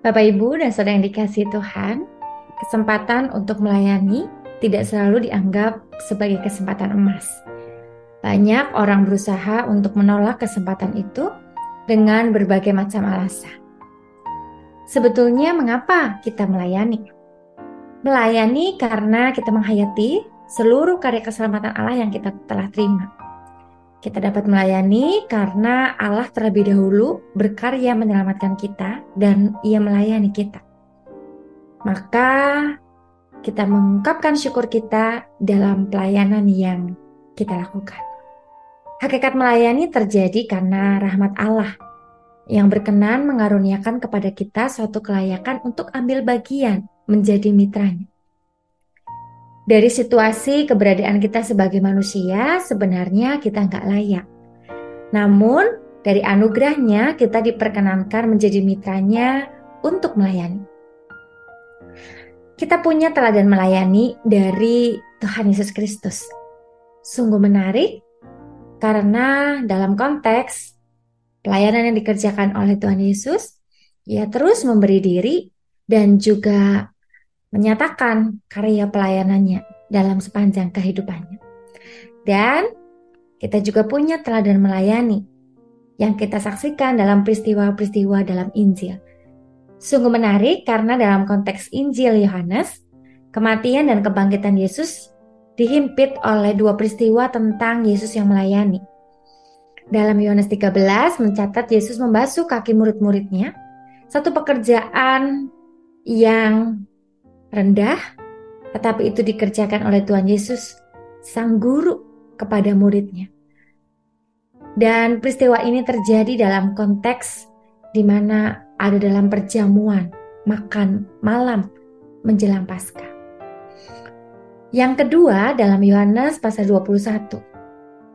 Bapak, Ibu, dan saudara yang dikasihi Tuhan, kesempatan untuk melayani tidak selalu dianggap sebagai kesempatan emas. Banyak orang berusaha untuk menolak kesempatan itu dengan berbagai macam alasan. Sebetulnya mengapa kita melayani? Melayani karena kita menghayati seluruh karya keselamatan Allah yang kita telah terima. Kita dapat melayani karena Allah terlebih dahulu berkarya menyelamatkan kita dan Ia melayani kita. Maka kita mengungkapkan syukur kita dalam pelayanan yang kita lakukan. Hakikat melayani terjadi karena rahmat Allah yang berkenan mengaruniakan kepada kita suatu kelayakan untuk ambil bagian menjadi mitranya. Dari situasi keberadaan kita sebagai manusia, sebenarnya kita nggak layak. Namun, dari anugerahnya kita diperkenankan menjadi mitranya untuk melayani. Kita punya teladan melayani dari Tuhan Yesus Kristus. Sungguh menarik karena dalam konteks pelayanan yang dikerjakan oleh Tuhan Yesus, Ia terus memberi diri dan juga menyatakan karya pelayanannya dalam sepanjang kehidupannya. Dan kita juga punya teladan melayani yang kita saksikan dalam peristiwa-peristiwa dalam Injil. Sungguh menarik karena dalam konteks Injil Yohanes, kematian dan kebangkitan Yesus dihimpit oleh dua peristiwa tentang Yesus yang melayani. Dalam Yohanes 13 mencatat Yesus membasuh kaki murid-muridnya, satu pekerjaan yang rendah, tetapi itu dikerjakan oleh Tuhan Yesus, Sang Guru, kepada muridnya. Dan peristiwa ini terjadi dalam konteks di mana ada dalam perjamuan makan malam menjelang Paskah. Yang kedua dalam Yohanes pasal 21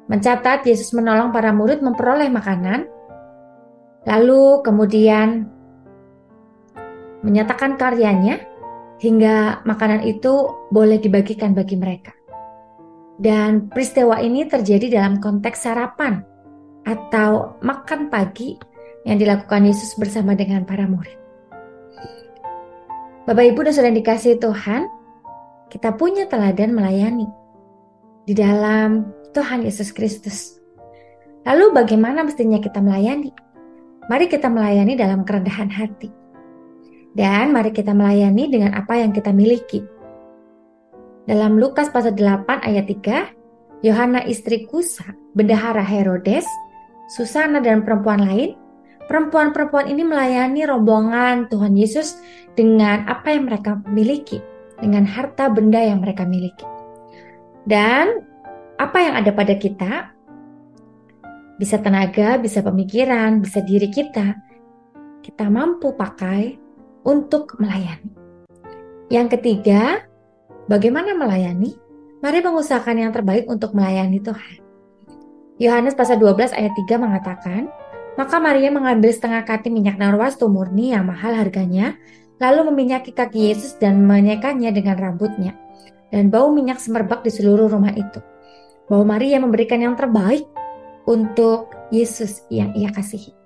mencatat Yesus menolong para murid memperoleh makanan, lalu kemudian menyatakan karyanya hingga makanan itu boleh dibagikan bagi mereka. Dan peristiwa ini terjadi dalam konteks sarapan atau makan pagi yang dilakukan Yesus bersama dengan para murid. Bapak, Ibu, dan saudara yang dikasihi Tuhan, kita punya teladan melayani di dalam Tuhan Yesus Kristus. Lalu bagaimana mestinya kita melayani? Mari kita melayani dalam kerendahan hati. Dan mari kita melayani dengan apa yang kita miliki. Dalam Lukas pasal 8 ayat 3, Yohana istri Kusa, bendahara Herodes, Susana dan perempuan lain, perempuan-perempuan ini melayani rombongan Tuhan Yesus dengan apa yang mereka miliki, dengan harta benda yang mereka miliki. Dan apa yang ada pada kita, bisa tenaga, bisa pemikiran, bisa diri kita mampu pakai untuk melayani. Yang ketiga, bagaimana melayani? Mari mengusahakan yang terbaik untuk melayani Tuhan. Yohanes pasal 12 ayat 3 mengatakan, maka Maria mengambil setengah kati minyak narwastu murni yang mahal harganya, lalu meminyaki kaki Yesus dan menyekanya dengan rambutnya. Dan bau minyak semerbak di seluruh rumah itu. Bahwa Maria memberikan yang terbaik untuk Yesus yang ia kasihi.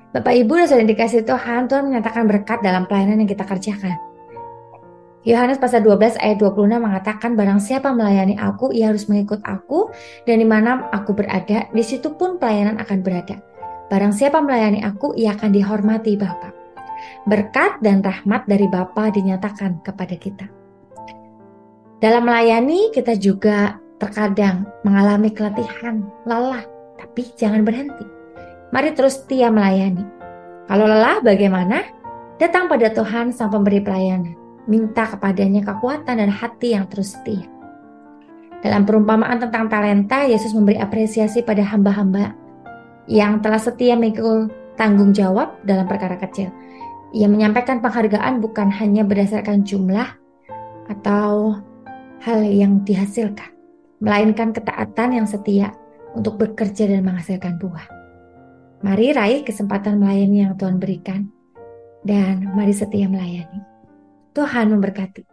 Bapak, Ibu, dan saudara yang dikasihi Tuhan, Tuhan menyatakan berkat dalam pelayanan yang kita kerjakan. Yohanes pasal 12 ayat 26 mengatakan, barang siapa melayani aku, ia harus mengikut aku, dan di mana aku berada, di situ pun pelayanan akan berada. Barang siapa melayani aku, ia akan dihormati Bapa. Berkat dan rahmat dari Bapa dinyatakan kepada kita. Dalam melayani, kita juga terkadang mengalami keletihan, lelah, tapi jangan berhenti. Mari terus setia melayani. Kalau lelah, bagaimana? Datang pada Tuhan sang pemberi pelayanan. Minta kepadanya kekuatan dan hati yang terus setia. Dalam perumpamaan tentang talenta, Yesus memberi apresiasi pada hamba-hamba yang telah setia memikul tanggung jawab dalam perkara kecil. Ia menyampaikan penghargaan bukan hanya berdasarkan jumlah atau hal yang dihasilkan, melainkan ketaatan yang setia untuk bekerja dan menghasilkan buah. Mari raih kesempatan melayani yang Tuhan berikan, dan mari setia melayani. Tuhan memberkati.